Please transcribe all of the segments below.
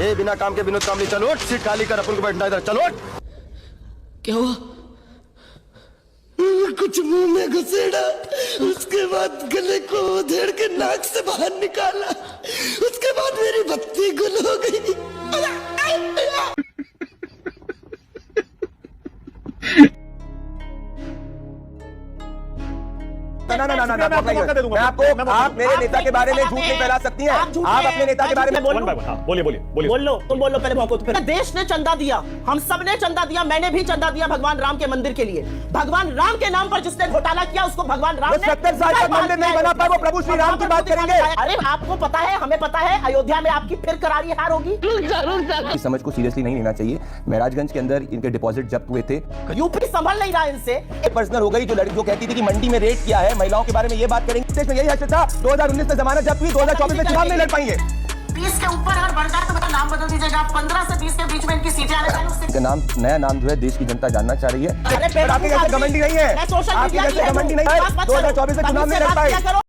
ए बिना काम के विनोद कामली चलो, सीट खाली कर, अपन को बैठना इधर, चलो। क्या हुआ? कुछ मुंह में घुसेड़ा, उसके बाद गले को उधेड़ के नाक से बाहर निकाला, उसके बाद मेरी बत्ती गुल हो गई। ना ना ना ना, मैं आपको, आप मेरे नेता के बारे में झूठ नहीं फैला सकती हैं। आप अपने नेता के बारे में बोलिए बोलिए बोलिए। बोल लो, तुम बोलो पहले, भौंको तो फिर। देश ने चंदा दिया, हम सब ने चंदा दिया, मैंने भी चंदा दिया भगवान राम के मंदिर के लिए। भगवान राम के नाम पर जिसने घोटाला किया उसको भगवान राम ने 70 साल तक मंदिर नहीं बना पाए, वो प्रभु श्री राम की बात करेंगे। अरे आपको पता है, हमें पता है, अयोध्या में आपकी फिर करारी हार होगी। इस समझ को सीरियसली नहीं लेना चाहिए। महराजगंज के अंदर इनके डिपॉजिट जब्त हुए थे। यूपी संभल नहीं रहा इनसे। पर्सनल हो गई, जो लड़की जो कहती थी कि मंडी में रेड किया है, महिलाओं के बारे में ये बात करेंगे। देश में यही हश्र था, 2019 में जमानत जब्त हुई, 2024 में चुनाव नहीं लड़ पाएंगे। 20 के ऊपर अगर बढ़ जाए तो मेरा नाम बदल दीजिएगा। 15 से 20 के बीच में इनकी सीटें आने चाहिए। नाम, नया नाम जो है देश की जनता जानना चाह रही है। अरे आपके जैसे घमंडी नहीं है, आपके जैसे घमंडी नहीं है। 2024 में चुनाव नहीं लड़ पाए।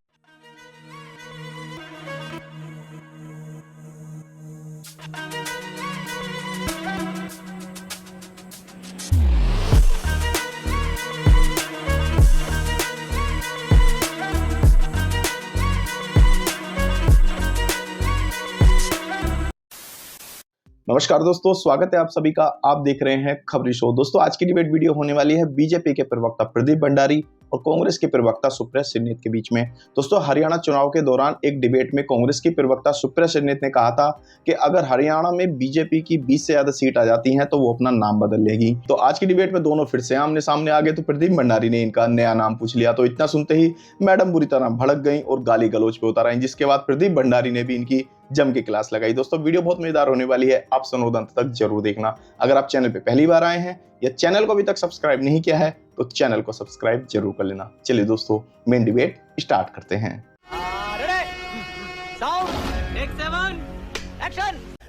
नमस्कार दोस्तों, स्वागत है आप सभी का। आप देख रहे हैं खबरी शो। दोस्तों, आज की डिबेट वीडियो होने वाली है बीजेपी के प्रवक्ता प्रदीप भंडारी और कांग्रेस के प्रवक्ता सुप्रिया श्रीनेत के बीच में। दोस्तों, हरियाणा चुनाव के दौरान एक डिबेट में कांग्रेस की प्रवक्ता सुप्रिया श्रीनेत ने कहा था कि अगर हरियाणा में बीजेपी की 20 से ज्यादा सीट आ जाती हैं तो वो अपना नाम बदल लेगी। तो आज की डिबेट में दोनों फिर से आमने सामने आ गए, तो प्रदीप भंडारी ने इनका नया नाम पूछ लिया। तो इतना सुनते ही मैडम बुरी तरह भड़क गई और गाली गलौज पे उतर आई, जिसके बाद प्रदीप भंडारी ने भी इनकी जम के क्लास लगाई। दोस्तों, वीडियो बहुत मजेदार होने वाली है, आप सुनो अंत तक जरूर देखना। अगर आप चैनल पे पहली बार आए हैं या चैनल को अभी तक सब्सक्राइब नहीं किया है तो चैनल को सब्सक्राइब जरूर कर लेना। चलिए दोस्तों, मेन डिबेट स्टार्ट करते हैं।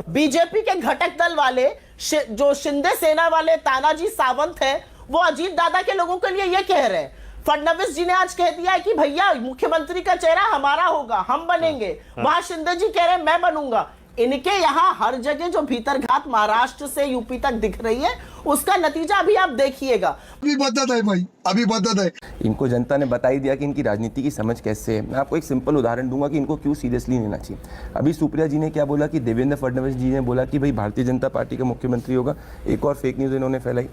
बीजेपी के घटक दल वाले जो शिंदे सेना वाले तानाजी सावंत है, वो अजीत दादा के लोगों के लिए ये कह रहे हैं। फडणवीस जी ने आज कह दिया है कि भैया मुख्यमंत्री का चेहरा हमारा होगा, हम बनेंगे। वहां शिंदे जी कह रहे हैं मैं बनूंगा। इनके यहाँ हर जगह जो भीतर घात महाराष्ट्र से यूपी तक दिख रही है, उसका नतीजा अभी आप देखिएगा। अभी बदत है भाई, अभी बदत है। इनको जनता ने बता ही दिया कि इनकी राजनीति की समझ कैसे है। मैं आपको एक सिंपल उदाहरण दूंगा कि इनको क्यों सीरियसली लेना चाहिए। अभी सुप्रिया जी ने क्या बोला कि देवेंद्र फडणवीस जी ने बोला कि भाई भारतीय जनता पार्टी का मुख्यमंत्री होगा। एक और फेक न्यूज़ इन्होंने फैलाई।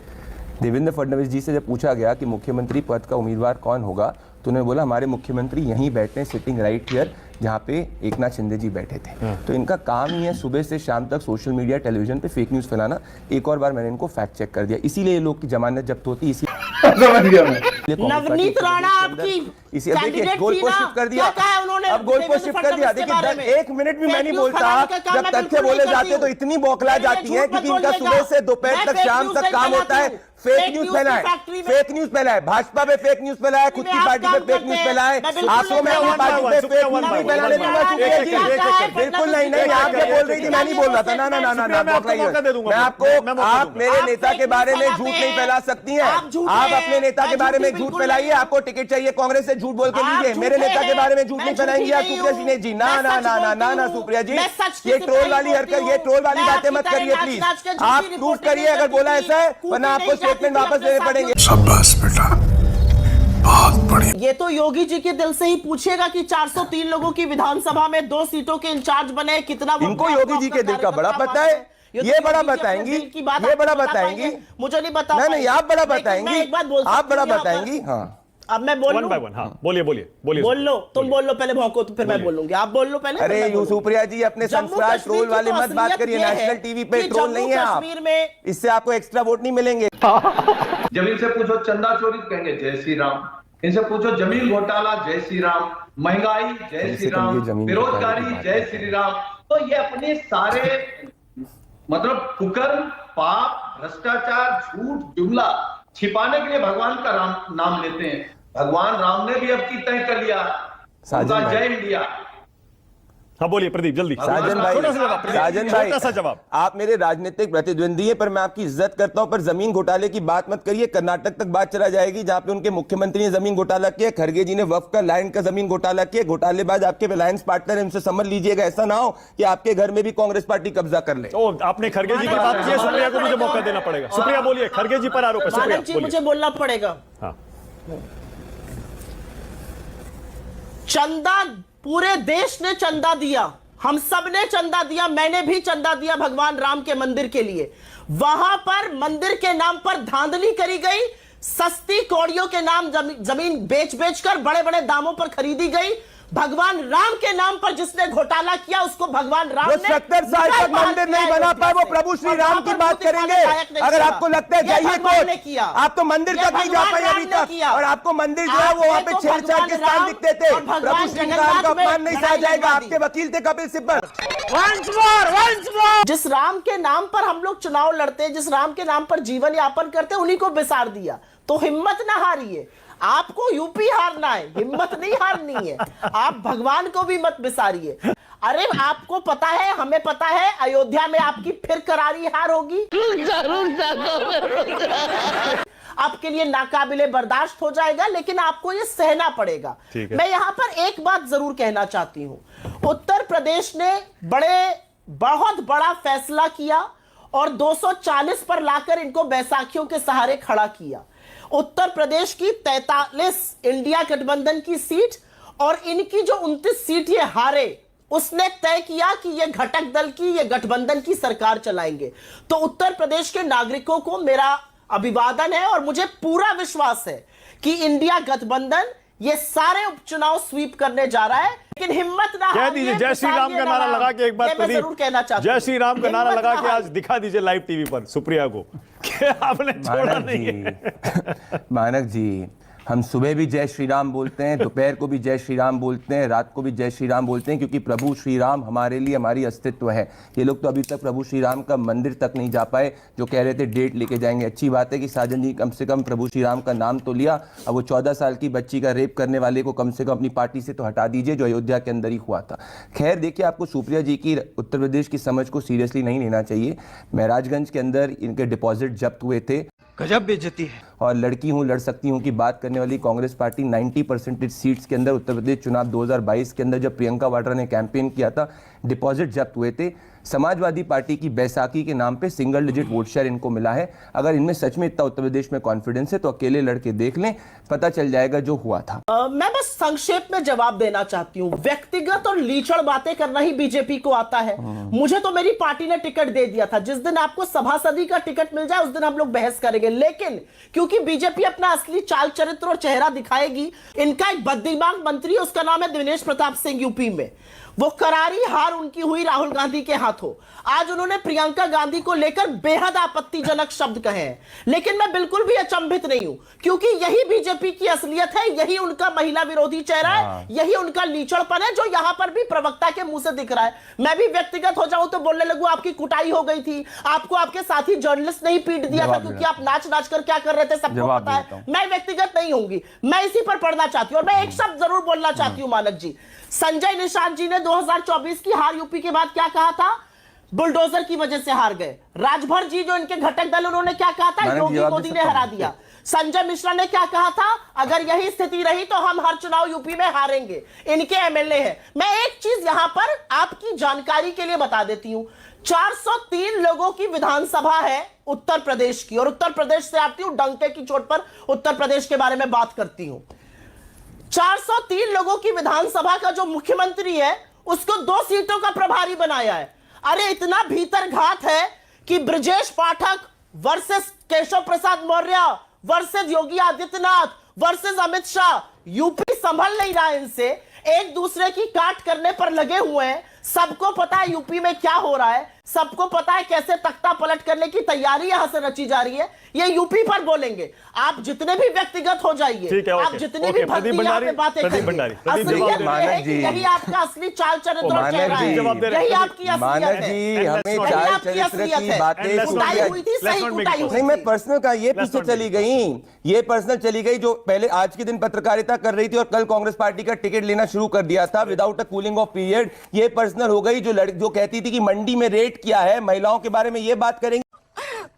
देवेंद्र फडणवीस जी से जब पूछा गया कि मुख्यमंत्री पद का उम्मीदवार कौन होगा, तो उन्होंने बोला हमारे मुख्यमंत्री यहीं बैठे हैं, सिटिंग राइट हियर, जहाँ पे एकनाथ शिंदे जी बैठे थे। तो इनका काम ही है सुबह से शाम तक सोशल मीडिया टेलीविजन पे फेक न्यूज़ फैलाना। एक और बार मैंने इनको फैक्ट चेक कर दिया, इसीलिए लोग की जमानत जब्त होती, इसी नवनीत राणा आपकी इसी देखिए गोल पोस्ट शिफ्ट कर दिया। अब गोल पोस्ट शिफ्ट कर दिया। देखिए 1 मिनट भी मैं नहीं बोलता, जब तथ्य बोले जाते तो इतनी बौखला जाती है क्योंकि इनका सुबह से दोपहर तक शाम तक काम होता है फेक न्यूज फैलाए, फेक न्यूज फैलाए। भाजपा पे फेक न्यूज फैलाए, खुद की पार्टी पे फेक न्यूज फैलाए, आंसू में अपनी पार्टी पे फेक न्यूज नहीं फैलाने दूंगा। बिल्कुल नहीं, नहीं आप जो बोल रही थी मैं नहीं बोल रहा था। ना ना ना ना, मैं आपको, आप मेरे नेता के बारे में झूठ नहीं फैला सकती हैं। आप अपने नेता के बारे में झूठ फैलाइए। आपको टिकट चाहिए कांग्रेस से, झूठ बोल के लीजिए। मेरे नेता के बारे में झूठ नहीं फैलाएंगे आप सुप्रिया श्रीनेत जी। ना ना ना ना ना ना सुप्रिया जी, ये ट्रोल वाली हरकत, ये ट्रोल वाली बातें मत करिए प्लीज। आप प्रूफ करिए अगर बोला ऐसा है, वरना आपको स्टेटमेंट वापस लेने पड़ेंगे। शाबाश बेटा, बहुत बढ़िया। ये तो योगी जी के दिल से ही पूछेगा कि 403 लोगों की विधानसभा में 2 सीटों के इंचार्ज बने, कितना इनको योगी जी के दिल का बड़ा पता है। ये बड़ा बताएंगी, ये बड़ा बताएंगी, मुझे नहीं बता। नहीं आप बड़ा बताएंगी, आप बड़ा बताएंगी। हाँ, अब मैं बोल लूं? बोलिए बोलिए बोलिए। बोल लो, तुम बोल लो पहले, भौंको तो फिर मैं बोलूंगी। आप बोल लो पहले। अरे यू सुप्रिया जी, अपने संस्कार ट्रोल वाले मत बात करिए। नेशनल टीवी पे ट्रोल नहीं है आप, इससे आपको एक्स्ट्रा वोट नहीं मिलेंगे। जब इनसे पूछो चंदा चोरी कहेंगे जय श्री राम, इनसे पूछो जमीन घोटाला जय श्री राम, महंगाई जय श्री राम, बेरोजगारी जय श्री राम। तो ये अपने सारे मतलब कुकर्म, पाप, भ्रष्टाचार, झूठ, जुमला छिपाने के लिए भगवान का नाम लेते हैं। भगवान राम ने भी अब की तय कर लिया, जय इंडिया। हाँ बोलिए प्रदीप जल्दी। साजन भाई, छोटा सा जवाब प्रदीप, साजन भाई, छोटा सा जवाब। आप मेरे राजनीतिक प्रतिद्वंदी हैं, पर मैं आपकी इज्जत करता हूं, पर जमीन घोटाले की बात मत करिए। कर्नाटक तक बात चला जाएगी जहां पे उनके मुख्यमंत्री ने जमीन घोटाला किया, खड़गे जी ने वक्फ का लैंड का जमीन घोटाला किया। घोटालेबाज आपके अलायंस पार्टनर है, उनसे समझ लीजिएगा, ऐसा ना हो कि आपके घर में भी कांग्रेस पार्टी कब्जा कर ले। ओ, आपने खड़गे जी की बात की है, सुप्रिया को मुझे मौका देना पड़ेगा। सुप्रिया बोलिए, खड़गे जी पर आरोप है। सुप्रिया मानक जी बोलिए। मुझे बोलना पड़ेगा। हाँ चंदा पूरे देश ने चंदा दिया, हम सब ने चंदा दिया, मैंने भी चंदा दिया भगवान राम के मंदिर के लिए। वहां पर मंदिर के नाम पर धांधली करी गई, सस्ती कौड़ियों के नाम जमीन बेच बेचकर बड़े बड़े दामों पर खरीदी गई। भगवान राम के नाम पर जिसने घोटाला किया उसको भगवान राम ने 70 साल तक मंदिर नहीं बना पाए, वो प्रभु श्री राम की बात करेंगे। अगर आपको लगता है जाइए कोर्ट, आप तो मंदिर तक नहीं जा पाए अभी तक, और आपको मंदिर जो है वो वहां पे छेड़छाड़ के स्थान दिखते थे। प्रभु श्री राम का अपमान नहीं सहा जाएगा। आपके वकील थे कपिल सिब्बल। जिस राम के नाम पर हम लोग चुनाव लड़ते, जिस राम के नाम पर जीवन यापन करते, उन्हीं को बिसार दिया। तो हिम्मत ना हारिए, आपको यूपी हारना है, हिम्मत नहीं हारनी है। आप भगवान को भी मत बिसारिए। अरे आपको पता है, हमें पता है, अयोध्या में आपकी फिर करारी हार होगी। आपके लिए नाकाबिले बर्दाश्त हो जाएगा, लेकिन आपको ये सहना पड़ेगा। मैं यहां पर एक बात जरूर कहना चाहती हूं। उत्तर प्रदेश ने बहुत बड़ा फैसला किया और 240 पर लाकर इनको बैसाखियों के सहारे खड़ा किया। उत्तर प्रदेश की 43 इंडिया गठबंधन की सीट और इनकी जो 29 सीट ये हारे, उसने तय किया कि ये घटक दल की, ये गठबंधन की सरकार चलाएंगे। तो उत्तर प्रदेश के नागरिकों को मेरा अभिवादन है और मुझे पूरा विश्वास है कि इंडिया गठबंधन ये सारे उपचुनाव स्वीप करने जा रहा है। लेकिन हिम्मत ना कह दीजिए जय श्री राम का नारा लगा के एक बार मैं जरूर कहना चाहता हूं, जय श्री राम का नारा लगा के आज दिखा दीजिए लाइव टीवी पर सुप्रिया को कि आपने छोड़ा नहीं है। मानक जी, हम सुबह भी जय श्री राम बोलते हैं, दोपहर को भी जय श्री राम बोलते हैं, रात को भी जय श्री राम बोलते हैं, क्योंकि प्रभु श्री राम हमारे लिए हमारी अस्तित्व है। ये लोग तो अभी तक प्रभु श्री राम का मंदिर तक नहीं जा पाए, जो कह रहे थे डेट लेके जाएंगे। अच्छी बात है कि साजन जी कम से कम प्रभु श्री राम का नाम तो लिया। अब वो 14 साल की बच्ची का रेप करने वाले को कम से कम अपनी पार्टी से तो हटा दीजिए, जो अयोध्या के अंदर ही हुआ था। खैर देखिए, आपको सुप्रिया जी की उत्तर प्रदेश की समझ को सीरियसली नहीं लेना चाहिए। महराजगंज के अंदर इनके डिपॉजिट जब्त हुए थे, गजब बेइज्जती है। और लड़की हूं लड़ सकती हूं की बात करने वाली कांग्रेस पार्टी 90% सीट्स के अंदर उत्तर प्रदेश चुनाव 2022 के अंदर जब प्रियंका वाड्रा ने कैंपेन किया था, डिपॉजिट जब्त हुए थे। समाजवादी पार्टी की बैसाखी के नाम पे सिंगल डिजिट वोट शेयर इनको मिला है। अगर इनमें सच में इतना उत्तर प्रदेश में कॉन्फिडेंस है तो अकेले लड़के देख लें, पता चल जाएगा जो हुआ था। मैं बस संक्षेप में जवाब देना चाहती हूँ। व्यक्तिगत और लीचड़ बातें करना ही बीजेपी को आता है। मुझे तो मेरी पार्टी ने टिकट दे दिया था। जिस दिन आपको सभासदी का टिकट मिल जाए उस दिन हम लोग बहस करेंगे। लेकिन क्योंकि बीजेपी अपना असली चाल चरित्र और चेहरा दिखाएगी, इनका एक बददिमाग मंत्री, उसका नाम है दिनेश प्रताप सिंह, यूपी में। वो करारी हार उनकी हुई राहुल गांधी के हाथों। आज उन्होंने प्रियंका गांधी को लेकर बेहद आपत्तिजनक शब्द कहे हैं, लेकिन मैं बिल्कुल भी अचंभित नहीं हूं, क्योंकि यही बीजेपी की असलियत है, यही उनका महिला विरोधी चेहरा है, यही उनका लीचड़पन है, जो यहां पर भी प्रवक्ता के मुंह से दिख रहा है। मैं भी व्यक्तिगत हो जाऊं तो बोलने लगूं आपकी कुटाई हो गई थी, आपको आपके साथी जर्नलिस्ट नहीं पीट दिया था क्योंकि आप नाच नाच कर क्या कर रहे थे सबको पता है। मैं व्यक्तिगत नहीं होंगी, मैं इसी पर पढ़ना चाहती हूं। और मैं एक शब्द जरूर बोलना चाहती हूं मानक जी। संजय निषाद जी ने 2024 की हार यूपी के बाद क्या कहा था? बुलडोजर की वजह से हार गए। राजभर जी जो इनके घटक दल, उन्होंने क्या कहा था? योगी मोदी ने हरा दिया। संजय मिश्रा ने क्या कहा था? अगर यही स्थिति रही तो हम हर चुनाव यूपी में हारेंगे। इनके एमएलए हैं। मैं एक चीज यहां पर आपकी जानकारी के लिए बता देती हूं। 403 लोगों की विधानसभा है उत्तर प्रदेश की, और उत्तर प्रदेश से आती हूं, डंके की चोट पर उत्तर प्रदेश के बारे में बात करती हूं। 403 लोगों की विधानसभा का जो मुख्यमंत्री है उसको 2 सीटों का प्रभारी बनाया है। अरे इतना भीतर घात है कि Brajesh Pathak versus Keshav Prasad Maurya versus Yogi Adityanath versus Amit Shah, UP संभल नहीं रहा इनसे, एक दूसरे की काट करने पर लगे हुए हैं। सबको पता है यूपी में क्या हो रहा है। सबको पता है कैसे तख्ता पलट करने की तैयारी यहां से रची जा रही है। ये यूपी पर बोलेंगे। आप जितने भी व्यक्तिगत हो जाइए, ठीक है, आप जितने भी भक्ति यहाँ पे बातें करिए, असलियत ये है कि यही आपका असली चाल चरित्र और चेहरा है, यही आपकी असलियत जी हमें चाल चरित्र की बातें कुटाई हुई थी, सही कुटाई हुई नहीं, मैं थी। पर्सनल का ये पीछे चली गई, ये पर्सनल चली गई जो पहले आज के दिन पत्रकारिता कर रही थी और कल कांग्रेस पार्टी का टिकट लेना शुरू कर दिया था without a cooling of period. ये पर्सनल हो गई जो कहती थी कि मंडी में रेट किया है, महिलाओं के बारे में ये बात करेंगे,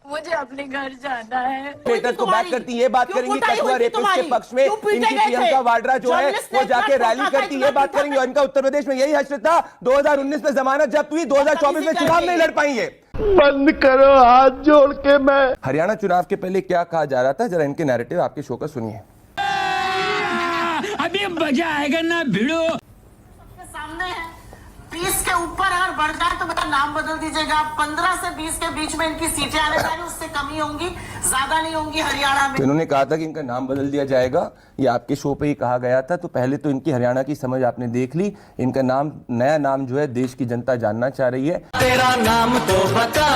मुझे अपने घर जाना है। को बात करती ये बात करेंगी, कठुआ रेपिस्ट के पक्ष में इनकी प्रियंका वाड्रा जो है वो जाके रैली करती ये बात करेंगे और इनका उत्तर प्रदेश में यही हश्र था। 2019 में जमानत जब्त हुई, 2024 में चुनाव नहीं लड़ पाएंगे। बंद करो हाथ जोड़ के। मैं हरियाणा चुनाव के पहले क्या कहा जा रहा था, जरा इनके नैरेटिव आपके शो का सुनिए। अभी मजा आएगा ना भिड़ो। सामने है 20 के ऊपर अगर बढ़ जाए तो मेरा नाम बदल दीजिएगा। 15 से 20 के बीच में इनकी सीटें आने जा रही, उससे कमी होंगी, ज्यादा नहीं होंगी हरियाणा में। तो इन्होंने कहा था कि इनका नाम बदल दिया जाएगा, ये आपके शो पे ही कहा गया था। तो पहले तो इनकी हरियाणा की समझ आपने देख ली, इनका नाम नया नाम जो है देश की जनता जानना चाह रही है। तेरा नाम तो बता।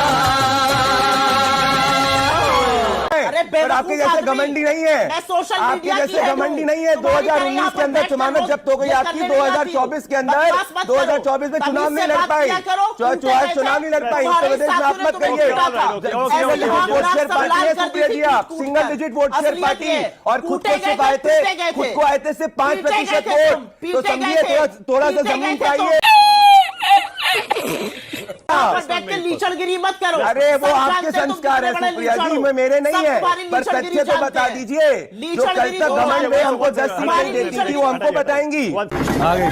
पर आपके जैसे घमंडी नहीं है, आपके जैसे घमंडी नहीं है। 2019 के अंदर जमानत जब्त हो गई आपकी, 2024 के अंदर 2024 में चुनाव नहीं लड़ पाई, चुनाव नहीं लड़ पाई। उत्तर प्रदेश में आप मत कहिए वोट शेयर पार्टी है, सुप्रिया जी आप single digit vote share party और खुद को सिर्फ आए थे सिर्फ 5% वोट। तो समझिए थोड़ा सा जमीन पाइए। लीचड़गिरी मत करो। अरे वो आपके संस्कार है सुप्रिया जी, में मेरे नहीं है, पर तथ्य तो बता दीजिए। जो कल तक घमंड में हमको 10 सीटें देती थी वो हमको बताएंगी। आगे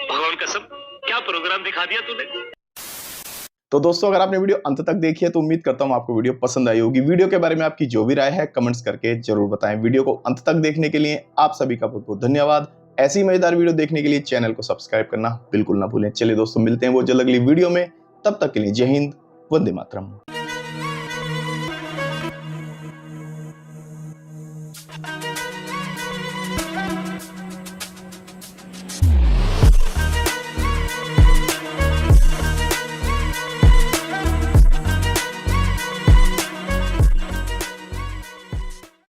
भगवान कसम, क्या प्रोग्राम दिखा दिया तूने। तो दोस्तों अगर आपने वीडियो अंत तक देखी है तो उम्मीद करता हूं आपको वीडियो पसंद आई होगी। वीडियो के बारे में आपकी जो भी राय है कमेंट्स करके जरूर बताएं। वीडियो को अंत तक देखने के लिए आप सभी का बहुत बहुत धन्यवाद। ऐसी मजेदार वीडियो देखने के लिए चैनल को सब्सक्राइब करना बिल्कुल ना भूलें। चलिए दोस्तों मिलते हैं वो जल्द अगली वीडियो में, तब तक के लिए जय हिंद, वंदे मातरम।